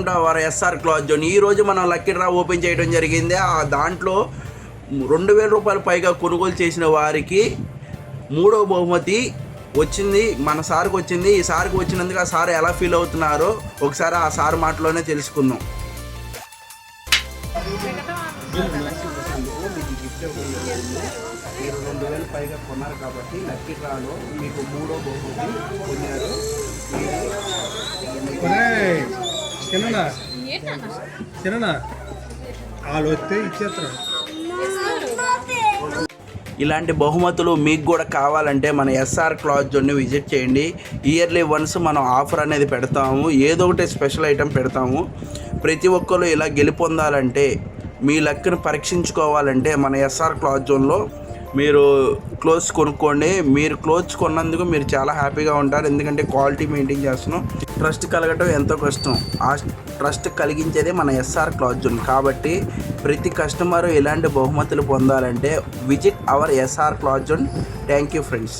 To our SR cloth zone. ఈరోజు మనం lucky draw open చేయడం జరిగింది. ఆ దాంట్లో 2000 రూపాయలు పైగా కొనుగోలు చేసిన వారికి 3వ బహుమతి వచ్చింది, మన సార్కి వచ్చింది. ఈ సార్కి వచ్చినందుకు ఆ సార్ ఎలా ఫీల్ అవుతున్నారో ఒకసారి ఆ సార్ మాటలోనే తెలుసుకుందాం. మీరు 2000 పైగా కొన్నారు కాబట్టి లక్కీ డ్రాలో మీకు 3వ బహుమతి పొందారు. ఇలాంటి బహుమతులు మీకు కూడా కావాలంటే మన ఎస్ఆర్ క్లాత్ జోన్ని విజిట్ చేయండి. ఇయర్లీ వన్స్ మనం ఆఫర్ అనేది పెడతాము, ఏదో ఒకటి స్పెషల్ ఐటెం పెడతాము. ప్రతి ఒక్కరు ఇలా గెలుపొందాలంటే, మీ లక్ను పరీక్షించుకోవాలంటే మన ఎస్ఆర్ క్లాత్ జోన్లో మీరు క్లోత్స్ కొనుక్కోండి. మీరు క్లోత్స్ కొన్నందుకు మీరు చాలా హ్యాపీగా ఉంటారు, ఎందుకంటే క్వాలిటీ మెయింటైన్ చేస్తున్నాం. ట్రస్ట్ కలగటం ఎంతో కష్టం, ఆ ట్రస్ట్ కలిగించేదే మన ఎస్ఆర్ క్లాత్ జోన్. కాబట్టి ప్రతి కస్టమరు ఇలాంటి బహుమతులు పొందాలంటే visit our SR cloth zone. Thank you friends.